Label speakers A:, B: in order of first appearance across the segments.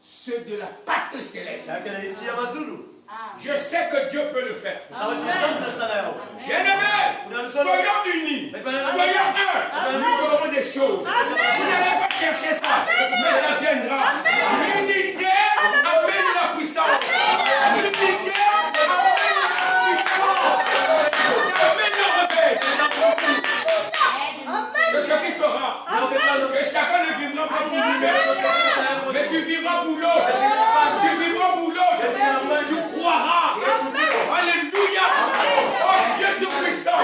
A: Ceux de la patrie céleste. Je sais que Dieu peut le faire. Bien-aimés, soyons unis. Soyons un. Nous ferons des choses. Vous n'allez pas chercher ça, mais ça viendra. L'unité amène la puissance. L'unité amène la puissance. Ça amène le réveil. C'est ce qui fera que chacun ne vivra pas pour lui-même, mais tu vivras pour l'autre. Tu vivras pour l'autre. Tu croiras. Alléluia. Oh Dieu tout-puissant.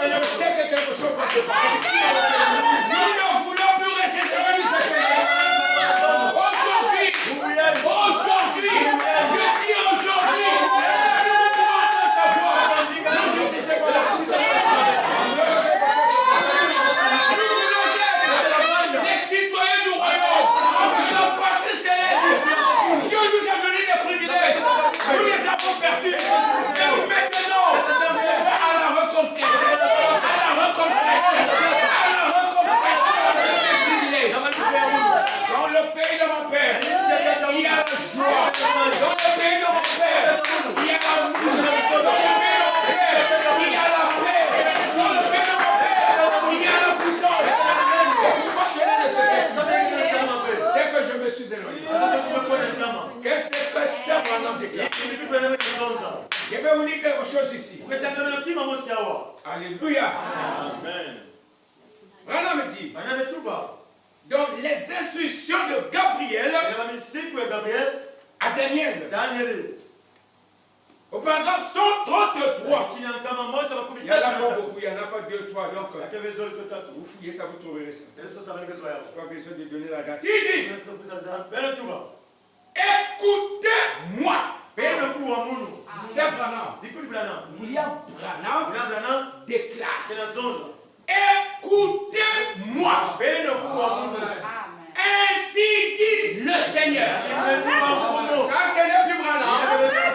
A: Je sais que quelque chose va se passer. Nous ne voulons plus rester sur une sexuelle. Aujourd'hui, je dis aujourd'hui, si vous pouvez entendre sa voix, je sais ce qu'on a plus les citoyens du royaume, la patrie céleste. Dieu nous a donné des privilèges. Nous les avons perdus. Et maintenant, à la reconquête. À la reconquête. À la reconquête. Des privilèges. Dans le pays de mon père, il y a la joie. Dans le pays de mon père, il y a l'amour. Dans le pays de mon père, il y a la paix. Dans le pays de mon père, il y a la puissance. Et pourquoi cela ne se fait? C'est que je me suis éloigné. Qu'est-ce que ça maintenant déclare? Je vais vous dire quelque chose ici. Alléluia. Amen. Voilà me dit. Donc les instructions de Gabriel à Daniel. Au paragraphe 133. Il y en a pas beaucoup, il n'y en a pas 2, 3. Donc, vous fouillez ça, vous trouverez ça. Je n'ai pas besoin de donner la date. Il dit, écoutez-moi. C'est Branham. William Branham déclare, écoutez-moi. Ainsi dit le Seigneur. Ça, ce n'est plus Branham.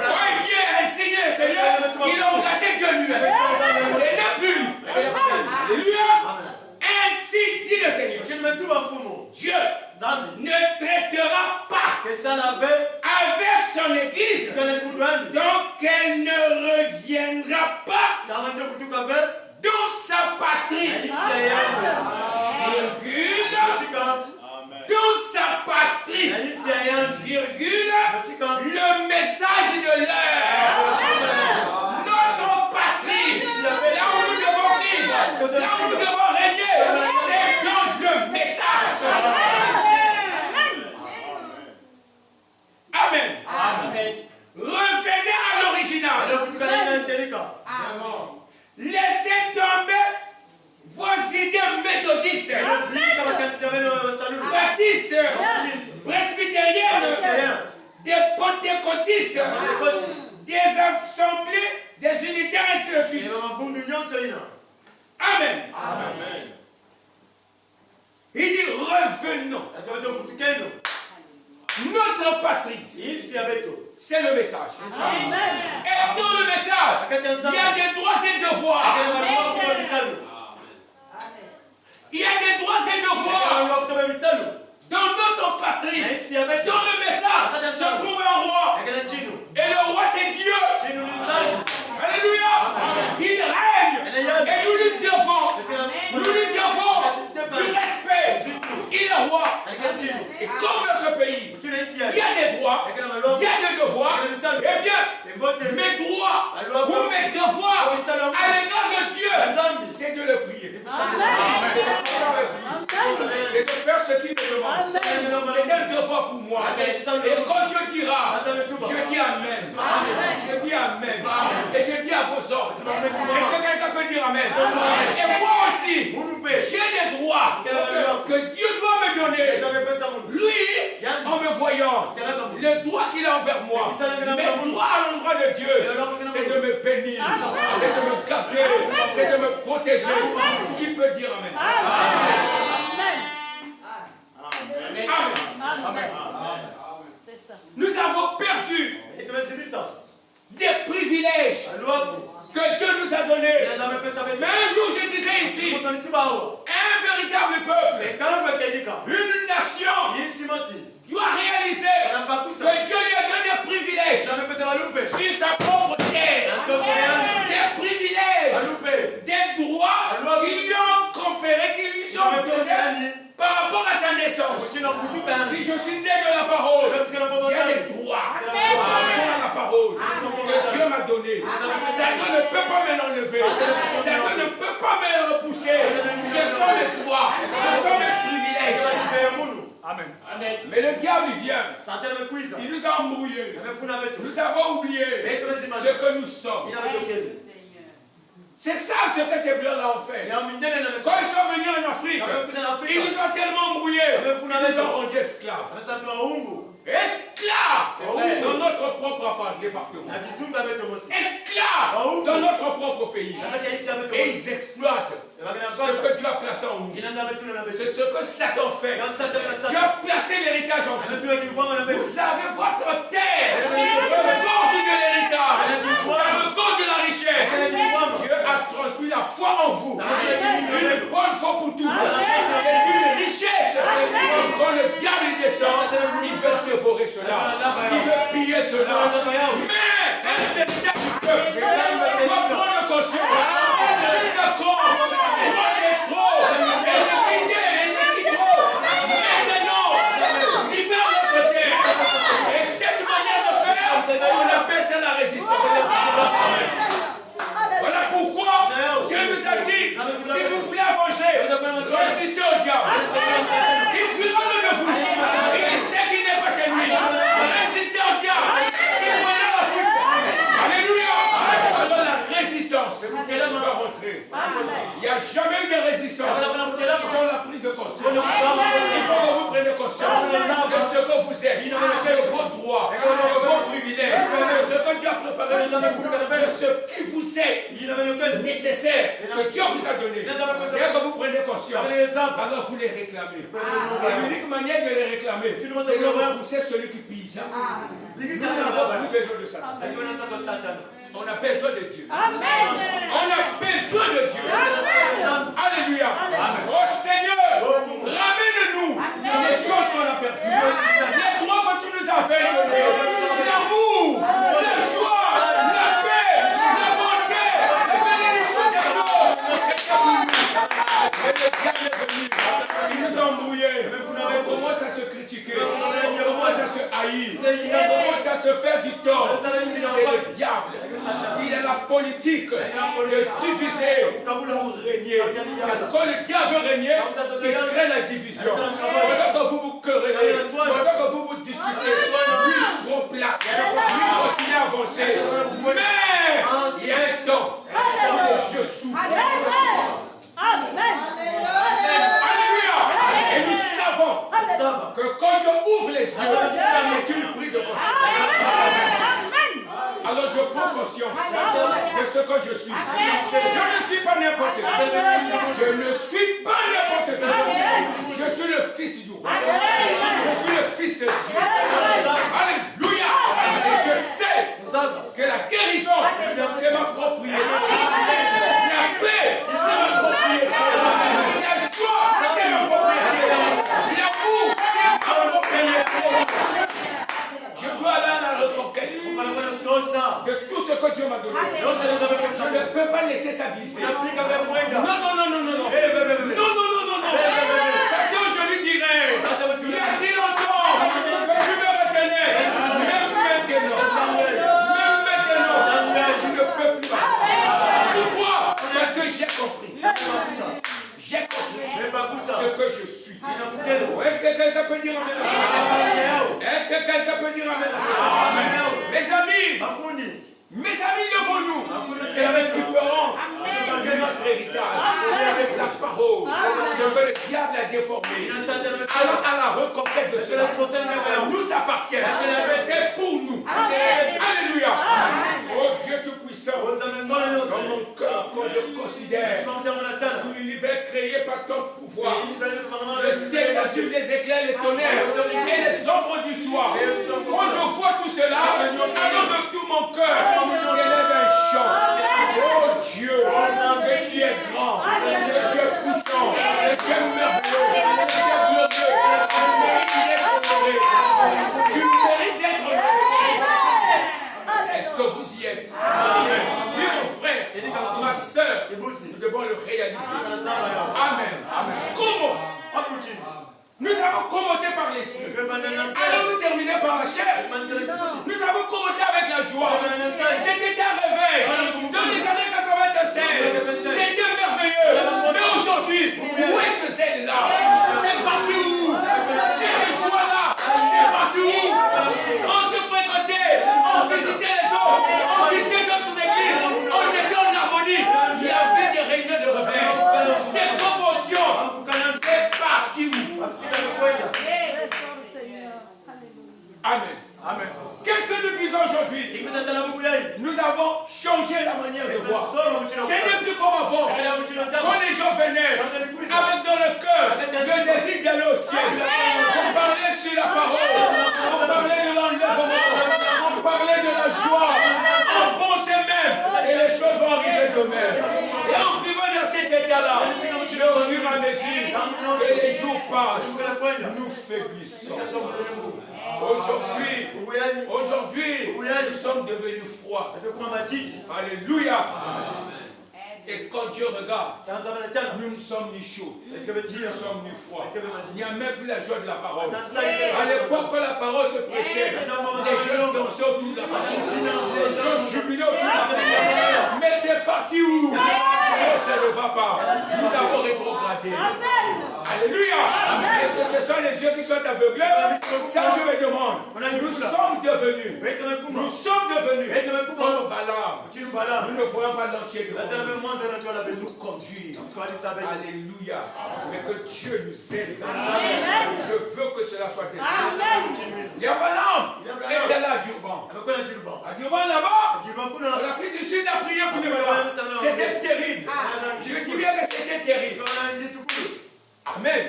A: Quand il dit ainsi dit le Seigneur, il a engagé Dieu lui-même. Ce n'est plus lui. Alléluia. Ainsi dit le Seigneur. Dieu ne traitera pas avec son église. Donc elle ne reviendra pas dans sa patrie. Virgule. Dans sa patrie. Virgule. Le message de l'heure. Notre patrie. Là où nous devons vivre. Là où nous devons régner. C'est dans le message. Amen. Amen. Revenez à l'original. Laissez tomber vos idées méthodistes, baptistes, presbytériennes, des pentecôtistes, des assemblées, des unitaires, ainsi de suite. Amen. Amen. Il dit revenons. Notre patrie, c'est le message. Amen. Et dans le message, il y a des droits et devoirs. Il y a des droits et devoirs. Dans notre patrie, dans le message, se trouve un roi. Et le roi, c'est Dieu. Alléluia. Il règne. Et nous lui devons du respect. Il est roi. Et comme dans ce pays, il y a des droits, il y a des devoirs. Eh bien, mes droits ou mes devoirs à l'égard de Dieu, c'est de le prier. C'est de faire ce qu'il me demande. C'est un devoir pour moi. Et quand Dieu dira, je dis Amen. Je dis Amen. Et je dis à vos ordres. Est-ce que quelqu'un peut dire Amen? Et moi aussi, j'ai des droits que Dieu doit me donner. Lui, en me voyant, le droit qu'il a envers moi, mes droits à l'endroit de Dieu, c'est de me bénir, c'est de me garder, c'est de me protéger. Qui peut dire Amen? Amen. Nous avons perdu des privilèges que Dieu nous a donnés. Mais un jour, je disais ici, un véritable peuple, une nation Amen. Mais le diable vient. Il nous a embrouillés. Nous avons oublié ce que nous sommes. C'est ça ce que ces blancs-là ont fait. Quand ils sont venus en Afrique, ils nous ont tellement embrouillés. Ils nous ont rendus esclaves. Esclaves dans notre propre département. Esclaves dans notre propre pays. Et ils exploitent ce que Dieu a placé en nous. C'est ce que Satan fait. Dieu a placé l'héritage en vous. Vous avez votre terre. Le corps de l'héritage. Le corps de la richesse. Dieu a transmis la foi en vous. Une bonne fois pour toutes. C'est une richesse. Quand le diable descend, il veut dévorer cela. Il veut piller cela. Mais un véritable peuple doit prendre conscience. Jusqu'à quand? Moi c'est trop. Elle est trop. Maintenant, libère notre terre. Et cette manière de faire, on appelle ça la résistance. Voilà pourquoi Dieu nous a dit, si vous voulez avancer, résistez au diable. Il fuira de vous. Il sait qu'il n'est pas chez lui. Résistez au diable. Il prendra la fuite. Alléluia. Alors la résistance va rentrer. Il n'y a jamais eu de résistance sans la prise de conscience. Il faut que vous preniez conscience de ce que vous êtes, de vos droits, de vos privilèges, de ce que Dieu a préparé, de ce qui vous est nécessaire, que Dieu vous a donné. Et que vous prenez conscience, alors vous les réclamez. Et l'unique manière de les réclamer, c'est de repousser celui qui pise. On n'a plus besoin de Satan. On a besoin de Dieu. Amen. On a besoin de Dieu. Amen. Alléluia. Amen. Oh Seigneur, ramène-nous les choses qu'on a perdues. Les droits que tu nous avais donnés. L'amour, la joie, la paix, la bonté, la bénédiction des choses. Et le diable est venu. Ils nous ont embrouillés. On commence à se critiquer. On commence à se haïr. On commence à se faire du tort. C'est le diable. Il a la politique de diviser pour régner. Quand le diable veut régner, il crée la division. Pendant que vous vous querellez, pendant que vous vous disputez, lui prend place. Lui continue à avancer. Mais il y a un temps où les yeux s'ouvrent. Alléluia. Et nous savons que quand Dieu ouvre les yeux, c'est une prise de conscience. Alors je prends conscience de ce que je suis. Je ne suis pas n'importe qui. Je ne suis pas n'importe qui. Je suis le fils du roi. Je suis le fils de Dieu. Alléluia. Et je sais que la guérison, c'est ma propriété. La paix, c'est ma propriété. La joie, c'est ma propriété. L'amour, c'est ma propriété. Je dois aller à la reconquête de tout ce que Dieu m'a donné. Je ne peux pas laisser ça glisser. Non. Satan, je lui dirais, il y a si longtemps que tu me retenais. Même maintenant, je ne peux plus. Pourquoi? Parce que j'ai compris. J'ai compris ce que je suis. Est-ce que quelqu'un peut dire amen à ça? Est-ce que quelqu'un peut dire amen à ça? Mes amis, levons-nous et récupérons de notre héritage, avec la parole, ce que le diable a déformé. Allons à la reconquête de cela. Ça nous appartient. C'est pour nous. Alléluia. Oh Dieu Tout-Puissant, dans mon cœur, quand je considère que l'univers créé par ton pouvoir, le ciel, l'azur, les éclairs, les tonnerres et les ombres du soir, quand je vois tout cela, alors de tout mon cœur s'élève un chant. Oh Dieu, que tu es grand, que tu es puissant, que tu es merveilleux, que tu es glorieux, tu mérites d'être honoré. Tu mérites d'être honoré. Est-ce que vous y êtes? Oui, mon frère, ma soeur, nous devons le réaliser. Amen. Comment? Nous avons commencé par l'esprit. Allons-nous terminer par la chair? Nous avons commencé avec la joie. C'était un réveil. Dans les années 96, c'était merveilleux. Mais aujourd'hui, où est ce zèle-là? C'est parti où? C'était Amen. Amen. Qu'est-ce que nous disons aujourd'hui? Nous avons changé la manière de voir. Ce n'est plus comme avant. Quand les gens venaient avec dans le cœur le désir d'aller au ciel, on parlait sur la parole, on parlait de l'enlèvement, on parlait de la joie, on pensait même et les choses vont arriver de même. Et on vivait dans cet état-là. Mais au fur et à mesure que les jours passent, nous faiblissons. Aujourd'hui, nous sommes devenus froids. Alléluia. Et quand Dieu regarde, nous ne sommes ni chauds, nous ne sommes ni froids. Il n'y a même plus la joie de la parole. À l'époque, quand la parole se prêchait, les jeunes dansaient autour de la parole. Les gens jubilaient autour de la parole. Mais c'est parti où? Ça ne va pas. Nous avons rétrogradé. Alléluia. Est-ce que ce sont les yeux qui sont aveuglés? Ça, je me demande. Nous sommes devenus comme Balaam. Nous ne voyons pas l'entier de nous conduire. Alléluia. Mais que Dieu nous aide. Je veux que cela soit ainsi. Il y a Balaam était là à Durban. À Durban là-bas, l'Afrique du Sud a prié pour les Balaam. C'était terrible. Je dis bien que c'était terrible. Amen.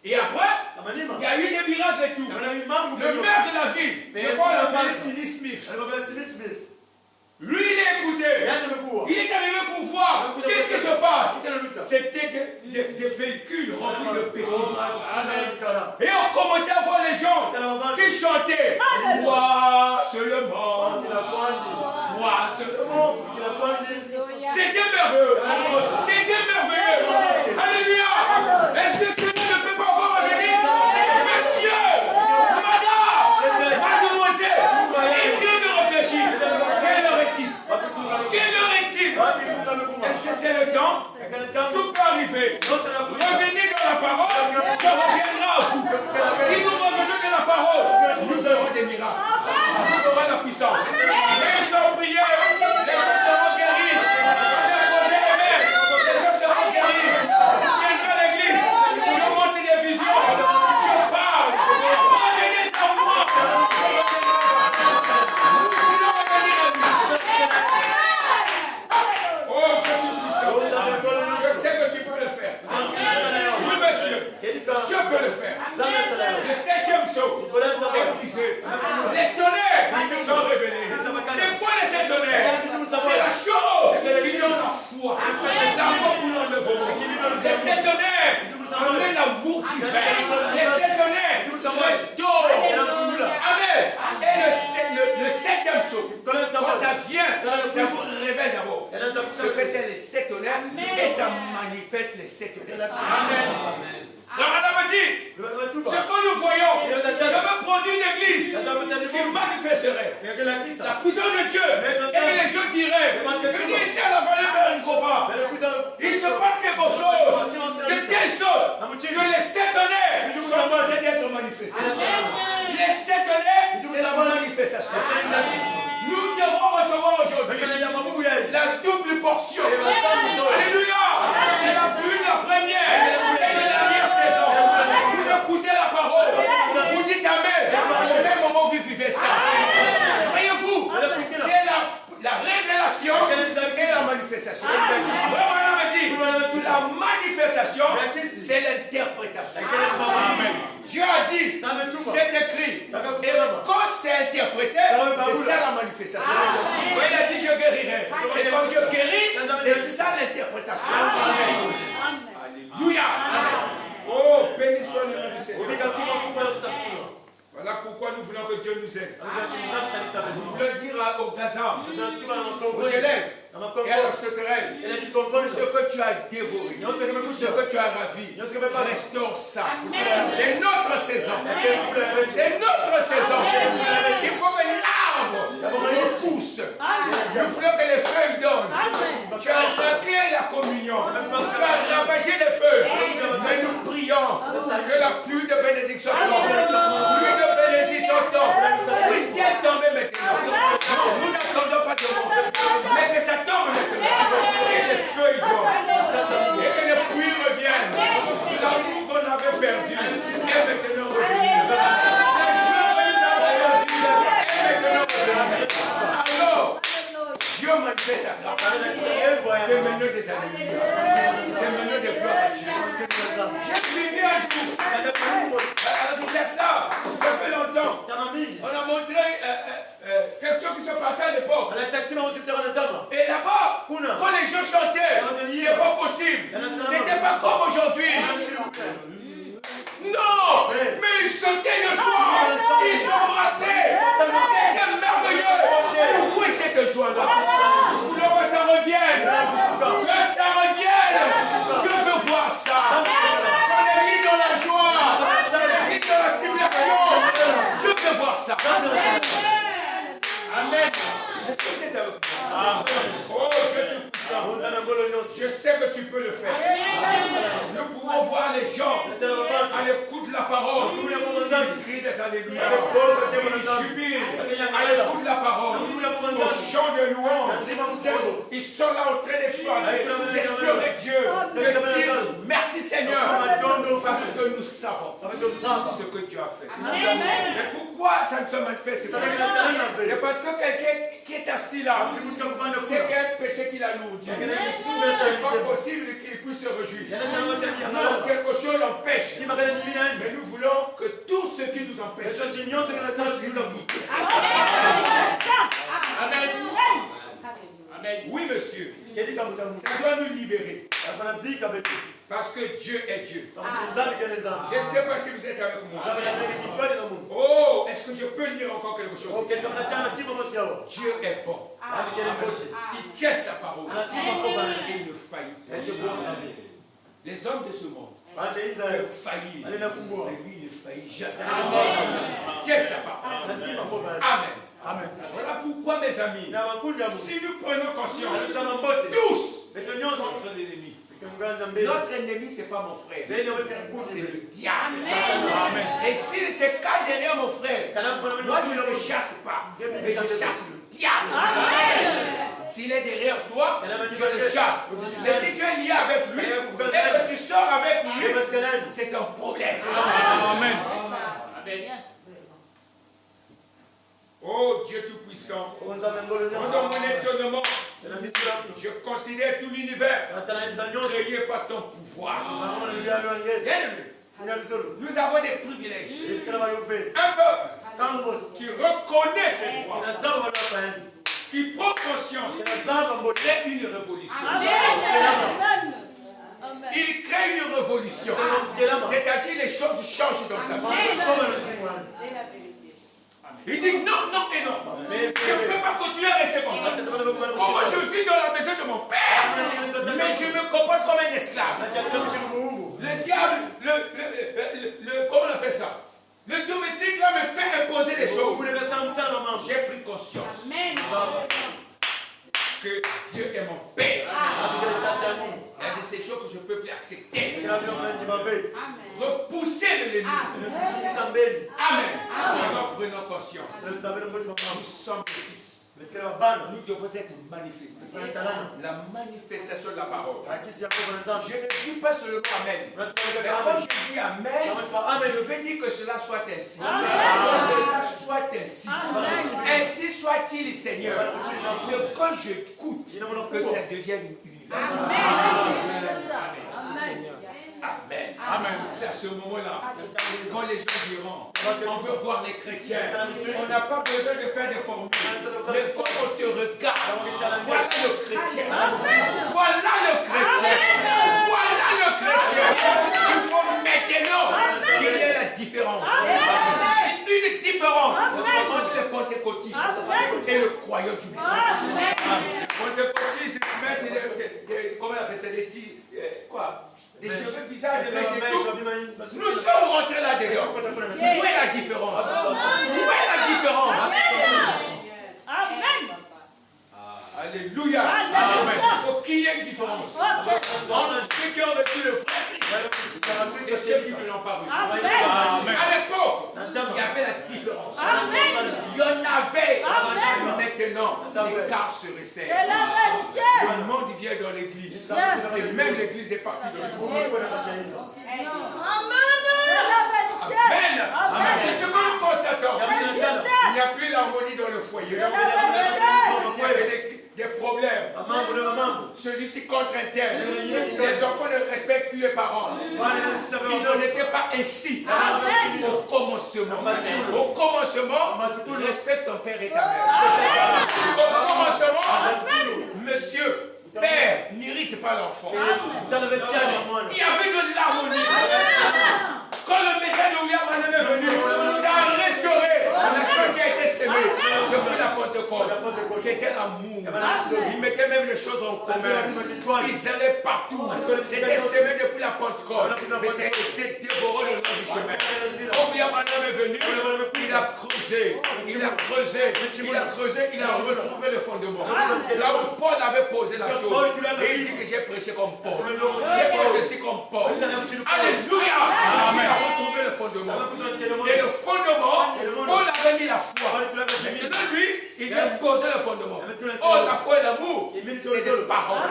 A: Et après, il y a eu des miracles et tout. Le maire de la ville, je crois l'appeler Sidney Smith. Lui, il a écouté. Il est arrivé pour voir qu'est-ce qui se passe. C'était des véhicules remplis de pétrole. Et on commençait à voir les gens qui chantaient. Roi seulement. Roi seulement. C'était merveilleux. C'était merveilleux. Alléluia. Est-ce que cela ne peut pas encore revenir? Monsieur, madame, mademoiselle, essayez de réfléchir. Quelle heure est-il? Quelle heure est-il? Est-ce que c'est le temps? Tout peut arriver. Revenez dans la parole, je reviendrai à vous. Si nous revenons dans la parole, nous aurons des miracles. Nous aurons la puissance. Les gens seront priés, les gens seront guéris. J'ai posé les mains, les gens seront guéris. Viendrai à l'église, je monte des visions, je parle. Revenez à moi. Nous voulons revenir à lui. Oh, Dieu tout-puissant. Je sais que tu peux le faire. Oui, monsieur. Tu peux le faire. Le 7e saut est brisé. Les tonnerres sont révélés. C'est quoi les 7 tonnerres? C'est la chose qui donne la foi. La foi pour l'enlèvement. Les 7 tonnerres amènent l'amour divin. Les 7 tonnerres restaurent. Amen. Et le 7e saut, quand ça vient, ça vous révèle d'abord ce que c'est les 7 tonnerres et ça manifeste les 7 tonnerres. Amen. La madame dit, ce que nous voyons, je veux produire une église qui manifesterait la puissance de Dieu. Et les gens diraient, venez ici à la vallée de Nkopa. Il se passe quelque chose de telle sorte que les 7 tonnerres sont en train d'être manifestés. Les 7 tonnerres, c'est la manifestation. Nous devons recevoir aujourd'hui la double portion. Alléluia. C'est la pluie de la première et de la dernière saison. Vous écoutez la parole. Vous dites Amen. Au même moment, vous vivez ça. Voyez-vous, c'est la révélation et la manifestation. Vraiment, me dit, la manifestation, c'est l'interprétation. Dieu a dit, c'est écrit. Et quand c'est interprété, c'est ça la manifestation. Quand il a dit je guérirai. Et quand Dieu guérit, c'est ça l'interprétation. Alléluia. Oh, béni soit le nom du Seigneur. Voilà pourquoi nous voulons que Dieu nous aide. Nous voulons dire aux Gaza, aux élèves, et à la sauterelle, tout ce que tu as dévoré, tout ce que tu as ravi, restaure ça. C'est notre saison. C'est notre saison. Il faut que l'arbre nous pousse. Nous voulons que les feuilles donnent. Tu as raclé la communion. Tu as ravagé les feuilles. Mais nous prions que la pluie de bénédiction tombe. Pluie de bénédiction tombe. Puisse-t-elle tomber maintenant? Nous n'attendons pas de monde. Mais que ça tombe maintenant. Et les feuilles tombent. Et que les fruits reviennent. L'amour qu'on avait perdu. perdu est maintenant revenu. La joie que nous avons perdue est maintenant revenue. Alors, Dieu manifeste sa grâce. C'est maintenant des alléluia. C'est maintenant des gloires à Dieu. J'ai suivi un jour. C'est ça. Ça fait longtemps. On a montré quelque chose qui se passait à l'époque. Et là-bas, quand les gens chantaient, c'est pas possible. C'était pas comme aujourd'hui. Non, mais ils sautaient de joie. Ils s'embrassaient. C'était merveilleux. Où est cette joie-là? Nous voulons que ça revienne. Que ça revienne. Je veux voir ça. On est mis dans la joie. On est mis dans la stimulation. Je veux voir ça. Amen. Est-ce que c'est avec moi? Oh Dieu Tout-Puissant. Je sais que tu peux le faire. Nous pouvons voir les gens à l'écoute de la parole. Ils crient des alléluia. Ils jubilent à l'écoute de la parole. Au chant de louange. Ils sont là en train d'explorer Dieu. De dire merci Seigneur. Parce que nous savons ce que Dieu a fait. Mais pourquoi ça ne se manifeste pas? C'est parce que quelqu'un qui est assis là, c'est quel péché qu'il a lourdi. C'est pas possible qu'il puisse se réjouir. Non, quelque chose l'empêche. Mais nous voulons que tout ce qui nous empêche. Amen. Amen. Oui, monsieur. Ça doit nous libérer. Parce que Dieu est Dieu. Je ne sais pas si vous êtes avec moi. Oh, est-ce que je peux lire encore quelque chose? Dieu est bon. Il tient sa parole. Et il ne faillit pas. Les hommes de ce monde peuvent faillir. Mais lui, il ne faillit jamais. Il tient sa parole. Amen. Amen. Voilà pourquoi, mes amis, si nous prenons conscience, tous, notre ennemi. Notre ennemi, ce n'est pas mon frère. C'est le diable. Amen. Et s'il se cache derrière mon frère, moi je ne le chasse pas. Mais je chasse le diable. S'il est derrière toi, je le chasse. Et si tu es lié avec lui, et que tu sors avec lui, c'est un problème. Amen. Amen. Oh Dieu Tout-Puissant, pendant mon étonnement, je considère tout l'univers créé par ton pouvoir. Nous avons des privilèges. Un peuple qui reconnaît ses droits, qui prend conscience, crée une révolution. Il crée une révolution. C'est-à-dire les choses changent dans sa vie. Il dit non, non et non. Je ne peux pas continuer à rester comme ça. Comment je vis dans la maison de mon père, mais je me comporte comme un esclave. Le diable, comment on appelle ça? Le domestique là me fait imposer des choses. J'ai pris conscience que Dieu est mon père. Il y a de ces choses que je ne peux plus accepter. Repousser l'ennemi. Amen. Alors prenons conscience. Nous sommes des fils. Nous devons être manifestés. La manifestation de la parole. Je ne dis pas seulement Amen. Mais quand je dis Amen, je veux dire que cela soit ainsi. Que cela soit ainsi. Ainsi soit-il, Seigneur. Ce que j'écoute, que ça devienne une Amen. Amen. Amen. C'est à ce moment-là, quand les gens diront, on veut voir les chrétiens, on n'a pas besoin de faire des formules. Mais quand on te regarde, voilà le chrétien. Voilà le chrétien. Voilà le chrétien. Il faut maintenant qu'il y ait la différence. Une différence entre les pentecôtistes et le croyant du Saint. Les pentecôtistes mettent comment on appelle ça, des cheveux bizarres, des mèches et tout. Nous sommes rentrés là-dedans. Où est la différence? Où est la différence? Amen. Alléluia. Amen. Il faut qu'il y ait une différence entre ceux qui ont reçu le vrai Christ et ceux qui ne l'ont pas reçu. Amen. À l'époque, il y avait la différence. Il y en avait. Maintenant, l'écart se resserre. Le monde vient dans l'église. Et même l'église est partie de l'église. Amen. celui-ci contre un tel. Les enfants ne respectent plus les parents. Il n'en était pas ainsi au commencement. Au commencement, respecte ton père et ta mère. Au commencement, monsieur, père, n'irrite pas l'enfant. Il y avait de l'harmonie. Quand le message de William Branham est venu, ça a restauré la chose qui a été semée depuis la Pentecôte. C'était l'amour. Ils mettaient même les choses en commun. Ils allaient partout. C'était semé depuis la Pentecôte. Mais ça a été dévoré le long du chemin. Quand William Branham est venu, il a creusé. Il a creusé. Il a creusé. Il a retrouvé le fondement. Là où Paul avait posé la chose. Et il dit que j'ai prêché comme Paul. J'ai fait ceci comme Paul. Alléluia. Il a retrouvé le fondement. Et le fondement, Paul avait mis la foi. Maintenant, lui, il vient poser le fondement. Oh, la foi et l'amour, c'est des paroles.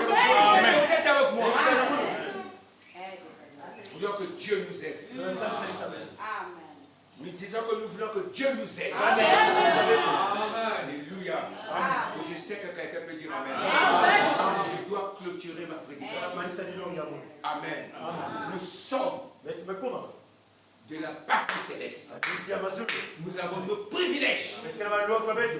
A: Est-ce que vous êtes avec moi? Nous voulons que Dieu nous aide. Nous disons que nous voulons que Dieu nous aide. Amen. Alléluia. Et je sais que quelqu'un peut dire Amen. Je dois clôturer ma prédication. Amen. Nous sommes de la patrie céleste. Nous avons nos privilèges,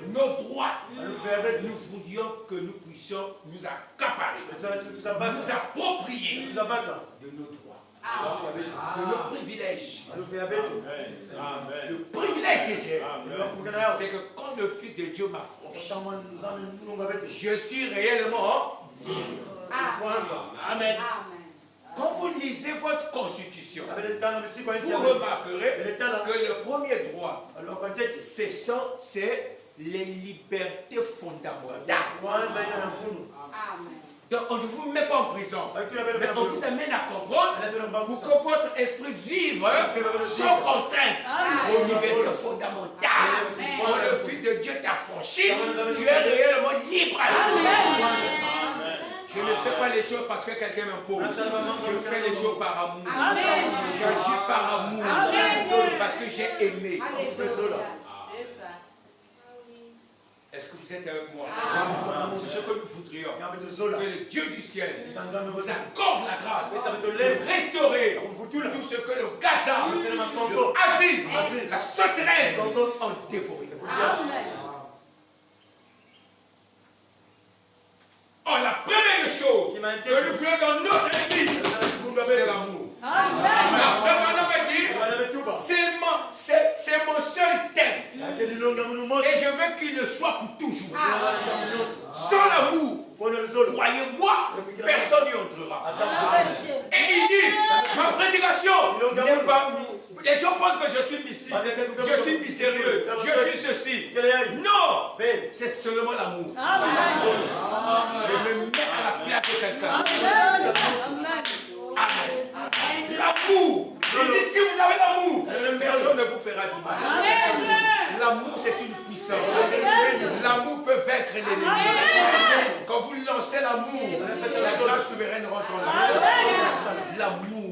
A: nos droits. Nous voulions que nous puissions nous accaparer, nous approprier de nos droits, de nos privilèges. Le privilège que j'ai, c'est que quand le Fils de Dieu m'affranchit, je suis réellement libre. Amen. Quand vous lisez votre constitution, vous remarquerez que le premier droit, c'est les libertés fondamentales. Donc on ne vous met pas en prison, mais on vous amène à comprendre pour que votre esprit vive sans contrainte aux libertés fondamentales. Quand le Fils de Dieu t'a franchi, tu es réellement libre. Je ne fais pas les choses parce que quelqu'un m'impose. Je fais les choses par amour. J'agis par amour. Parce que j'ai aimé. Est-ce que vous êtes avec moi? C'est ce que nous voudrions. Que le Dieu du ciel nous accorde la grâce de restaurer tout ce que le Gaza, l'Asie, la sauterelle ont dévoré. Oh, la première chose que nous voulons dans notre église, c'est l'amour. C'est mon seul thème. Et je veux qu'il le soit pour toujours. Sans l'amour, croyez-moi, personne n'y entrera. Et il dit, ma prédication n'est pas... Les gens pensent que je suis mystique, je suis mystérieux, je suis ceci. Non, c'est seulement l'amour. Je me mets à la place de quelqu'un. Amen. L'amour. Il dit, si vous avez l'amour, personne ne vous fera du mal. L'amour, c'est une puissance. L'amour peut vaincre l'ennemi. Quand vous lancez l'amour, la grâce souveraine rentre en vous. L'amour.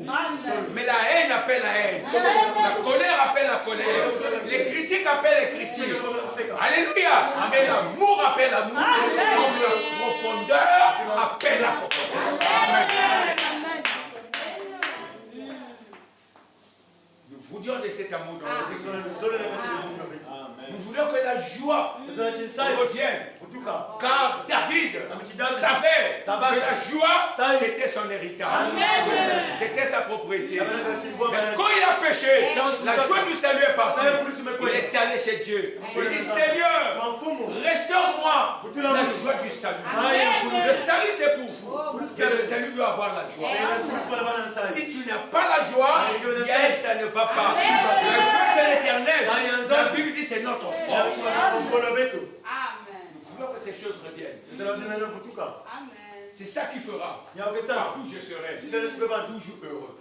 A: Mais la haine appelle la haine. La colère appelle la colère. Les critiques appellent les critiques. Alléluia. Mais l'amour appelle l'amour. Comme la profondeur appelle la profondeur. Nous voulions de cet amour dans notre vie. Nous voulions que la joie revienne. Car David savait que la joie, c'était son héritage. C'était sa propriété. Mais quand il a péché, la joie du salut est partie. Il est allé chez Dieu. Il dit, Seigneur, restaure-moi la joie du salut. Le salut, c'est pour vous. Que le salut doit avoir la joie. Si tu n'as pas la joie, ça ne va pas. La joie de l'éternel, la Bible dit, c'est notre force. Amen. Nous voulons que ces choses reviennent. Amen. C'est ça qui fera. Partout je serai toujours heureux.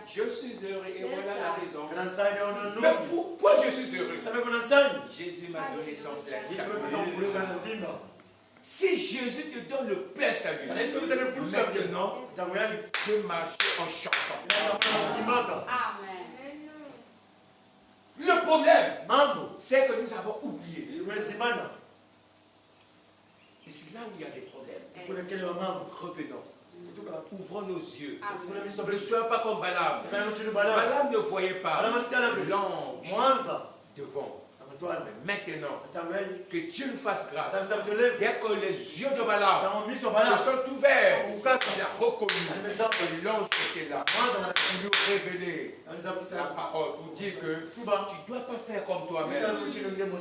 A: Je suis heureux et voilà la raison. Mais pourquoi je suis heureux? Jésus m'a donné son plein salut. Si Jésus te donne le plein salut, maintenant, tu peux marcher en chantant. Amen. Le problème, c'est que nous avons oublié. Et c'est là où il y a des problèmes. Revenons. Ouvrons nos yeux. Ne soyons pas comme Balaam. Balaam ne voyait pas l'ange devant. Mais maintenant, que Dieu nous fasse grâce. Dès que les yeux de Balaam se sont ouverts, il a reconnu que l'ange était là. Il nous révélait la parole pour dire que tu ne dois pas faire comme toi-même.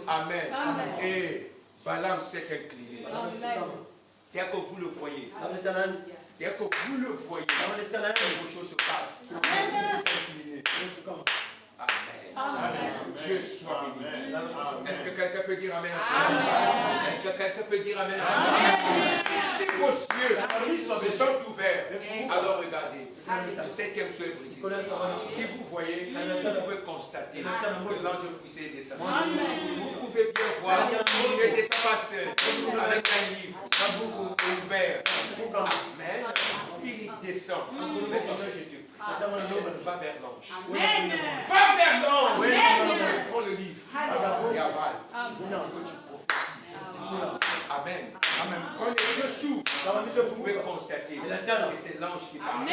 A: Amen. Et Balaam s'est incliné. Dès que vous le voyez, dès que vous le voyez, quelque chose se passe. Amen. Dieu soit béni. Est-ce que quelqu'un peut dire Amen? Est-ce que quelqu'un peut dire Amen? Si vos yeux se sont ouverts, alors regardez, le 7e sceau est brisé. Si vous voyez, vous pouvez constater que l'ange puissé descend. Vous pouvez bien voir, il ne descend pas seul, avec un livre ouvert. Amen. Il descend. Maintenant, je te prie. Va vers l'ange. Va vers l'ange. Prends le livre et avale. Amen. Quand les yeux s'ouvrent, vous pouvez constater que c'est l'ange qui parle. Vous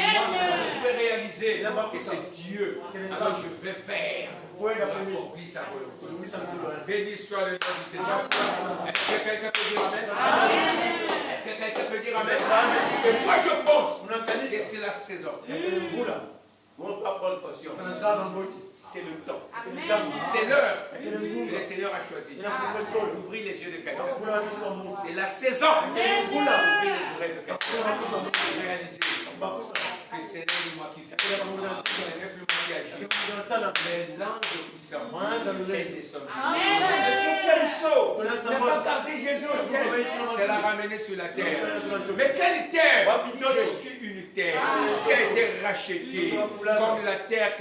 A: pouvez réaliser que c'est Dieu. Alors je vais vers pour accomplir sa volonté. Béni soit le nom du Seigneur. Est-ce que quelqu'un peut dire Amen? Est-ce que quelqu'un peut dire Amen? Et moi je pense que c'est la saison. On doit prendre conscience. C'est le temps. C'est l'heure que le Seigneur a choisi. Ouvrir les yeux de quelqu'un. C'est la saison. Ouvrir les oreilles de quelqu'un. Réaliser que c'est moi qui fait. Ce n'est plus moi qui agit. Mais l'ange puissant est descendu. Le 7e sceau n'a pas gardé Jésus au ciel. C'est la ramener sur la terre. Mais quelle terre? Je suis une terre qui a été rachetée. Comme la terre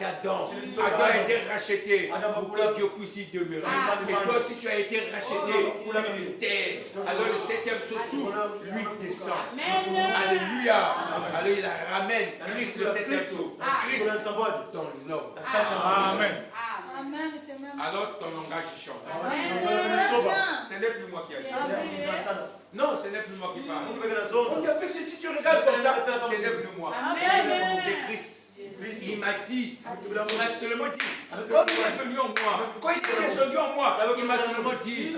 A: d'Adam. Adam a été racheté pour que Dieu puisse y demeurer. Et toi aussi tu as été racheté une terre. Alors le 7e sceau s'ouvre, lui descend. Alléluia. Alors il ramène Christ le 7e sceau. Christ dans l'homme. Amen. Alors ton langage change. Ce n'est plus moi qui agis. Non, ce n'est plus moi qui parle. On t'a fait ceci, tu regardes comme ça. Ce n'est plus moi. C'est Christ. Il m'a dit, il m'a seulement dit, quand il est venu en moi, quand il est descendu en moi, il m'a seulement dit,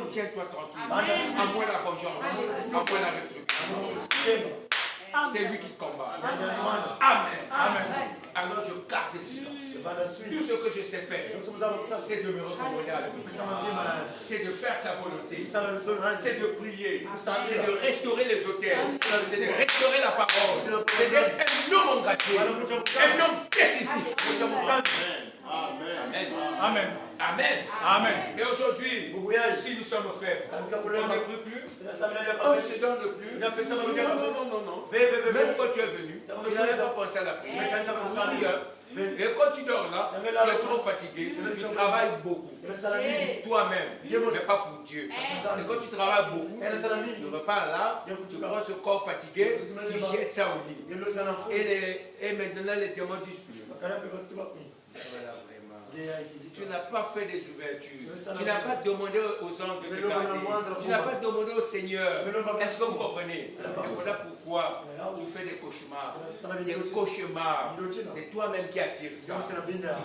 A: tiens-toi tranquille, à moi la vengeance, à moi la rétribution. C'est lui qui combat. Amen. Alors je garde silence. Tout ce que je sais faire, c'est de me recommander à lui. C'est de faire sa volonté. C'est de prier. C'est de restaurer les autels. C'est de restaurer la parole. C'est d'être un homme engagé. Un homme décisif. Amen. Et aujourd'hui, si nous sommes faibles, on ne prie plus, on ne se donne plus. Non. Même quand tu es venu, tu n'avais pas pensé à la prière. Et quand tu dors là, tu es trop fatigué, tu travailles beaucoup. Toi-même, mais pas pour Dieu. Et quand tu travailles beaucoup, tu repars là, tu prends ce corps fatigué, tu jettes ça au lit. Et maintenant les démons disent plus. Voilà, vraiment. Tu n'as pas fait des ouvertures. Tu n'as pas demandé aux anges de te garder. Tu n'as pas demandé au Seigneur. Est-ce que vous comprenez? Et voilà pourquoi tu fais des cauchemars. Des cauchemars. C'est toi-même qui attires ça. Il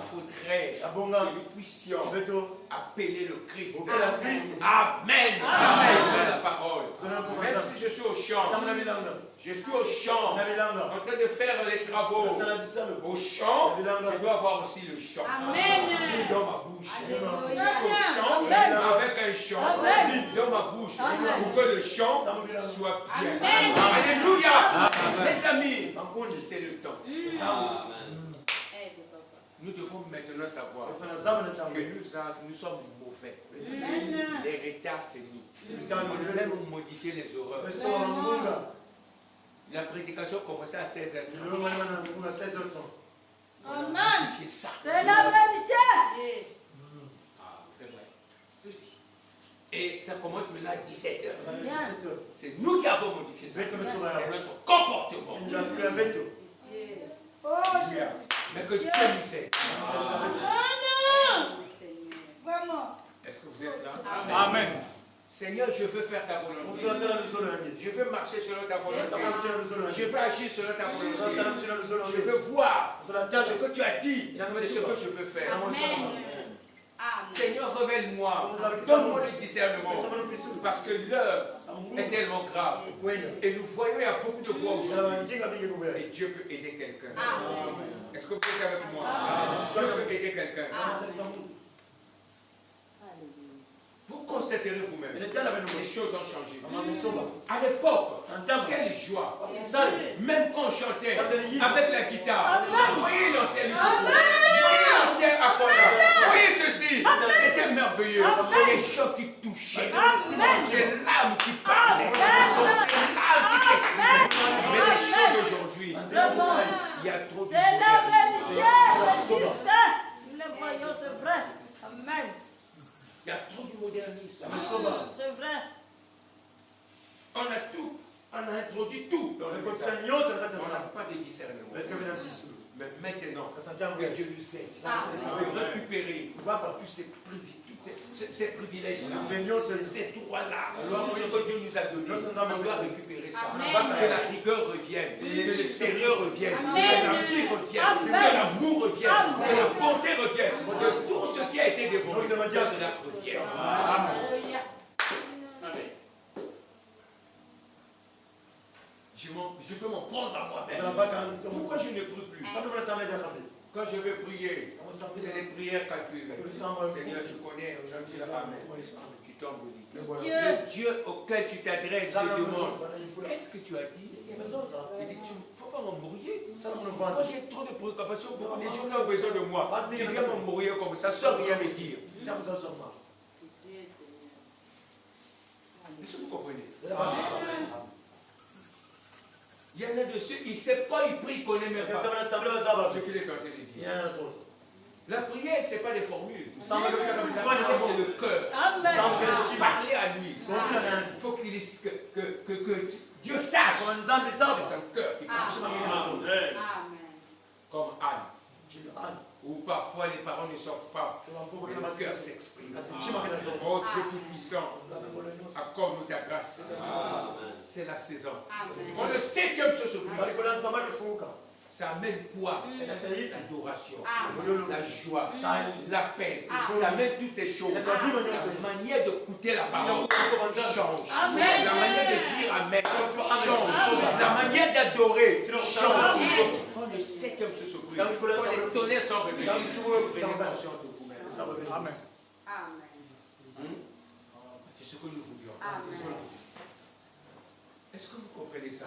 A: faudrait que nous puissions appeler le Christ. Amen. Amen. La parole. Même si je suis au champ. Je suis au champ, en train de faire les travaux. Au champ, je dois avoir aussi le chant. Dis dans ma bouche. Au champ, avec un chant, dans ma bouche, pour que le chant soit bien. Alléluia. Mes amis, c'est le temps. Nous devons maintenant savoir que nous sommes mauvais. Les retards, c'est nous. Nous devons même modifier les horreurs. La prédication commençait à 16h30. Modifier ça.
B: C'est la vérité.
A: C'est vrai. Et ça commence maintenant à 17h. C'est nous qui avons modifié ça. C'est notre comportement. Mais que Dieu nous aide.
B: Vraiment.
A: Est-ce que vous êtes là?
C: Amen.
A: Seigneur, je veux faire ta volonté. Je veux marcher selon ta volonté. Je veux agir selon ta volonté. Je veux voir ce que tu as dit. C'est ce que je veux faire. Seigneur, révèle-moi. Donne-moi le discernement. Parce que l'heure est tellement grave. Et nous voyons, il y a beaucoup de voix aujourd'hui. Et Dieu peut aider quelqu'un. Est-ce que vous êtes avec moi? Dieu peut aider quelqu'un. Vous constaterez vous-même. Les choses ont changé. À l'époque, quelle joie. Même quand on chantait avec la guitare. Voyez l'ancien livre. Voyez l'ancien Apollo. Voyez ceci. C'était merveilleux. Des chants qui touchaient. C'est l'âme qui parlait. C'est l'âme qui s'exprimait. Mais les chants d'aujourd'hui, il y a trop de modernisme.
B: Nous le voyons, c'est vrai. Amen.
A: Il y a trop de modernisme.
B: C'est vrai.
A: On a tout. On a introduit tout dans le message. On n'a pas de discernement. Mais maintenant, que Dieu nous aide de récupérer tous ces privilèges-là, ces droits-là, tout ce que Dieu nous a donné, on doit récupérer ça. Que la rigueur revienne, que le sérieux revienne, que la vie revienne, que l'amour revienne, que la bonté revienne, que tout ce qui a été dévoré, que cela revienne.
B: Alléluia.
A: Je veux m'en prendre à moi-même. Pourquoi je ne prie plus? Quand je vais prier, c'est des prières calculées. Seigneur, tu connais, tu tombes au lit. Le Dieu auquel tu t'adresses se demande, qu'est-ce que tu as dit? Il dit, tu ne faut pas m'embrouiller. Moi j'ai trop de préoccupations, beaucoup de gens qui ont besoin de moi. Tu viens m'embrouiller comme ça, sans rien me dire. Est-ce que vous comprenez? Il y en a de ceux, il ne sait pas, il prie, il ne connaît même pas ce qu'il est en train de dire. La prière, ce n'est pas des formules. La prière, c'est le cœur. Parler à lui. Il faut qu'il dise que Dieu sache. C'est un cœur qui parle. Comme Anne. Où parfois les paroles ne sortent pas. Mais le cœur s'exprime. Oh Dieu Tout-Puissant, accorde-nous ta grâce. C'est la saison. Quand le 7e se brise, ça amène quoi? L'adoration, la joie, la paix. Ça amène toutes ces choses. La manière de écouter la parole change. La manière de dire Amen change. La manière d'adorer change. Quand le 7e se brise, quand les tonnerres sont réveillés, prenez conscience de vous-même. Amen. C'est ce que nous voulions. Est-ce que vous comprenez ça?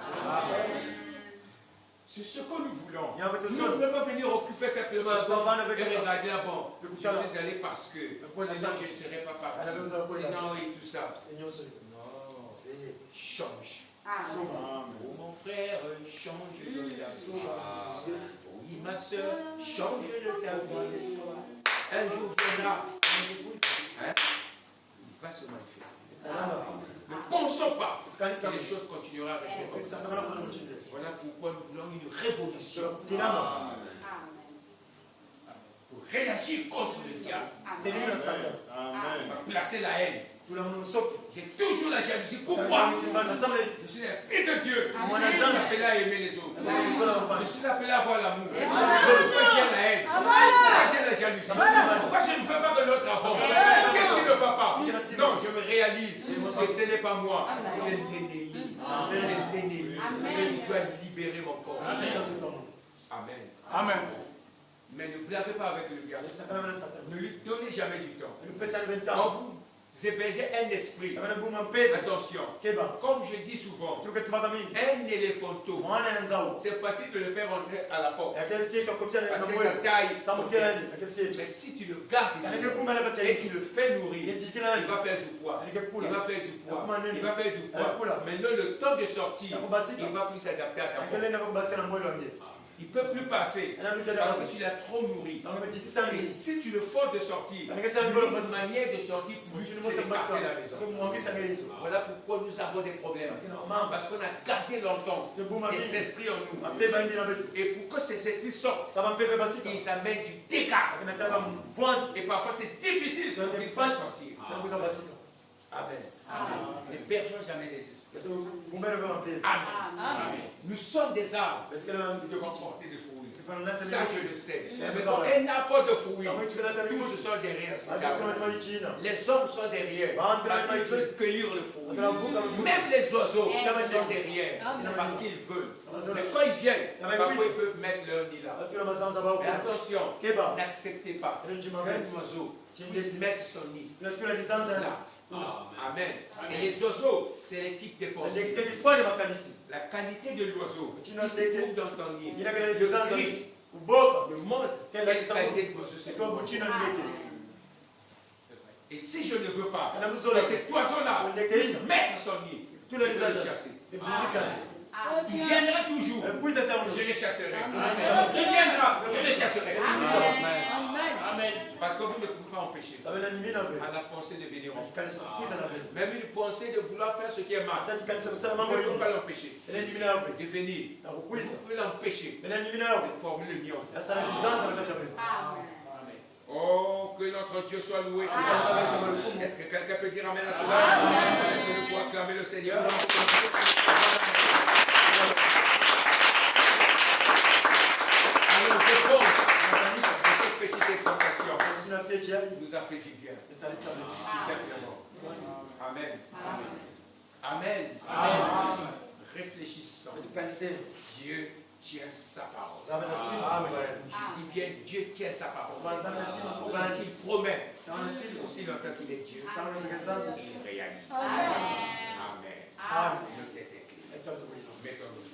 A: C'est ce que nous voulons. Nous ne pouvons pas venir occuper simplement et regarder bon. Je suis allé parce que sinon je ne serais pas parti. Sinon et tout ça. Non. Change. Oh mon frère, change de ta vie. Oui ma soeur, change de ta vie. Un jour viendra. Il va se manifester. Ne pensons pas que les choses continueront à rester comme ça. Voilà pourquoi nous voulons une révolution. Pour réagir contre le diable. Placer la haine. J'ai toujours la jalousie. Pourquoi? Je suis un fils de Dieu. Je suis appelé à aimer les autres. Je suis appelé à avoir l'amour. Pourquoi j'ai la haine? Pourquoi j'ai la jalousie? Pourquoi je ne veux pas que l'autre avance? Qu'est-ce qui ne va pas? Non, je me réalise que ce n'est pas moi. C'est l'ennemi. C'est l'ennemi. Il doit libérer mon corps. Amen.
C: Amen.
A: Mais ne blavez pas avec le diable. Ne lui donnez jamais du temps. Quand vous hébergez un esprit, attention, comme je dis souvent, un éléphanteau, c'est facile de le faire entrer à la porte. Parce que sa taille, mais si tu le gardes et tu le fais nourrir, il va faire du poids. Il va faire du poids. Il va faire du poids. Maintenant, le temps de sortir, il va plus s'adapter à ta porte. Il ne peut plus passer parce que tu l'as trop nourri. Et si tu le forces de sortir, une manière de sortir pour lui, c'est de passer la maison. Voilà pourquoi nous avons des problèmes. Parce qu'on a gardé longtemps des esprits en nous. Et pour que ces esprits sortent, ils amènent du dégât. Et parfois c'est difficile pour qu'ils puissent sortir. Amen. Ne perdons jamais les esprits. Amen.
B: Amen.
A: Nous sommes des arbres qui devons porter des fruits. Ça, je le sais. Mais quand un arbre de fruits, tous ce sont derrière cet arbre. Les hommes sont derrière parce qu'ils veulent cueillir le fruit. Même les oiseaux sont derrière parce qu'ils veulent. Mais quand ils viennent, parfois ils peuvent mettre leur nid là. Mais attention, n'acceptez pas qu'un oiseau puisse mettre son nid là. Amen. Et les oiseaux, c'est les types de pensées. La qualité de l'oiseau qui se trouve dans ton nid, le cri, me montre quelle qualité de l'oiseau c'est. Et si je ne veux pas que cet oiseau-là puisse mettre son nid, je vais le chasser. Il viendra toujours, je le chasserai. Il viendra, je le chasserai.
B: Amen.
A: Parce que vous ne pouvez pas empêcher à la pensée de venir en vous. Même une pensée de vouloir faire ce qui est mal, vous ne pouvez pas l'empêcher de venir. Vous pouvez l'empêcher de former le bien. Oh, que notre Dieu soit loué. Est-ce que quelqu'un peut dire Amen à cela? Est-ce que nous pouvons acclamer le Seigneur? Alors, je pense que cette petite exhortation nous a fait du bien. Tout simplement. Amen. Amen. Amen. Réfléchissons. Dieu tient sa parole. Je dis bien, Dieu tient sa parole. Quand il promet, aussi longtemps qu'il est Dieu, il réalise. Amen. Nos têtes inclinées. Mettons-nous.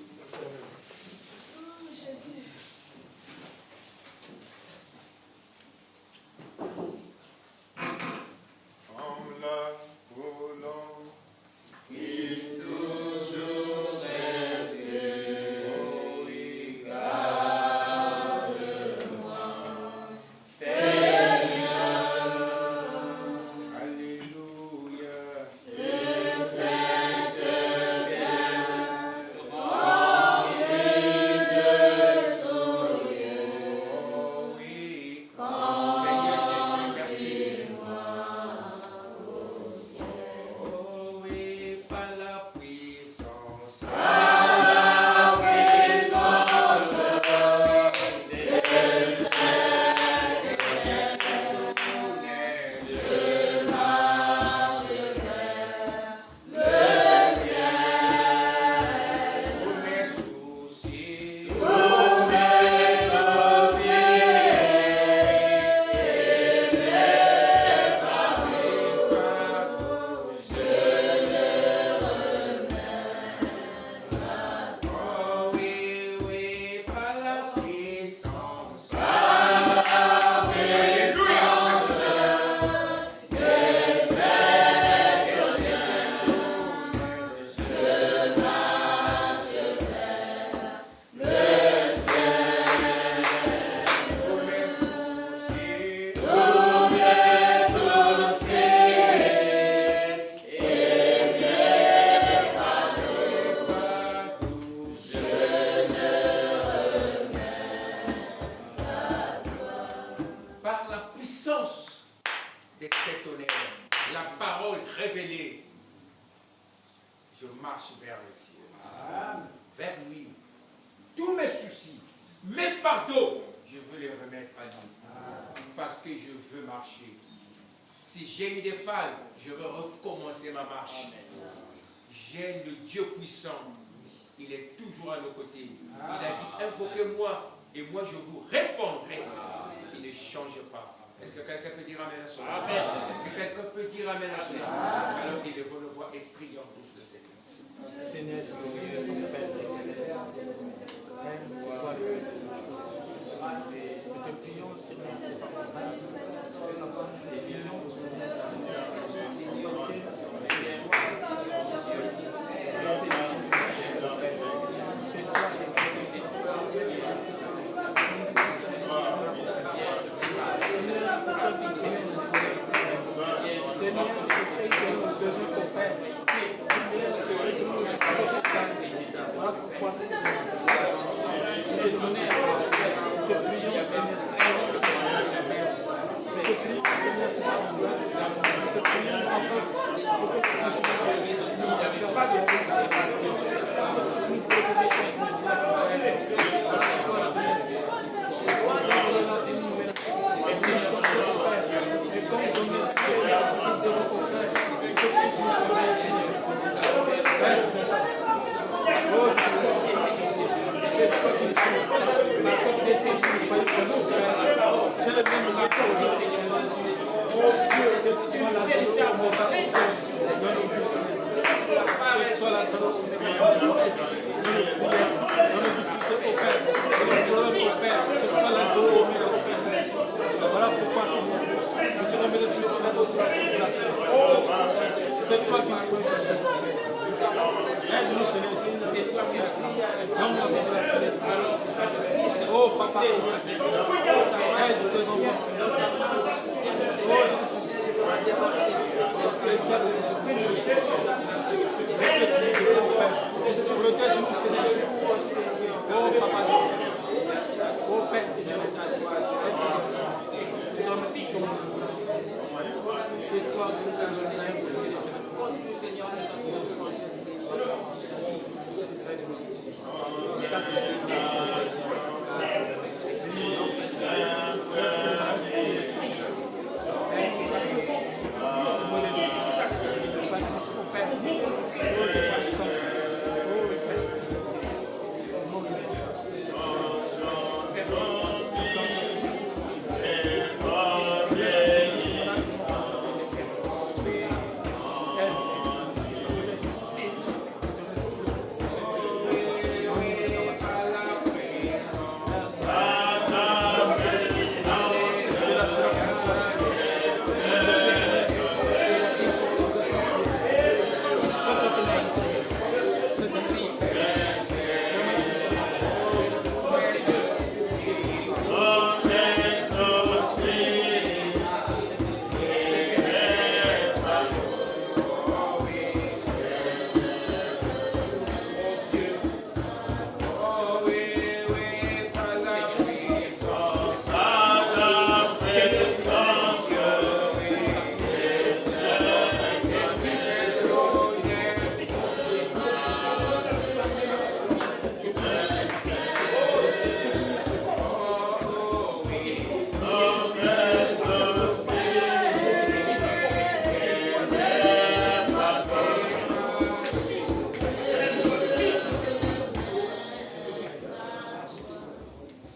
C: Seigneur, C'est toi qui nous as donné. Continue, Seigneur,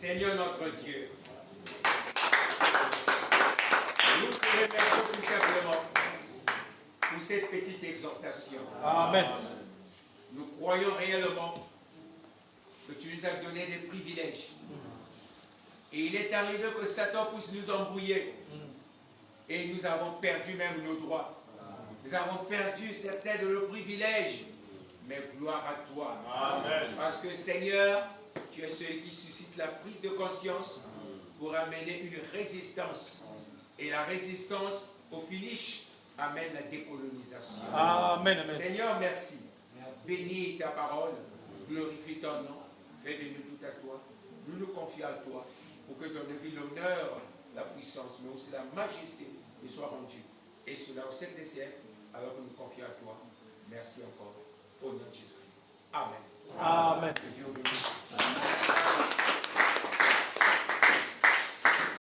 A: Seigneur notre Dieu, nous te remercions tout simplement pour cette petite exhortation.
D: Amen.
A: Nous croyons réellement que tu nous as donné des privilèges. Et il est arrivé que Satan puisse nous embrouiller. Et nous avons perdu même nos droits. Nous avons perdu certains de nos privilèges. Mais gloire à toi.
D: Amen.
A: Parce que Seigneur, tu es celui qui suscite la prise de conscience pour amener une résistance. Et la résistance, au finish, amène la décolonisation.
D: Amen. Amen.
A: Seigneur, merci. Bénis ta parole, glorifie ton nom, fais de nous tout à toi. Nous nous confions à toi pour que ton vie, l'honneur, la puissance, mais aussi la majesté nous soit rendue. Et cela au siècle des siècles, alors que nous confions à toi. Merci encore. Au nom de Jésus-Christ. Amen.
D: Amen.
A: Que Dieu bénisse.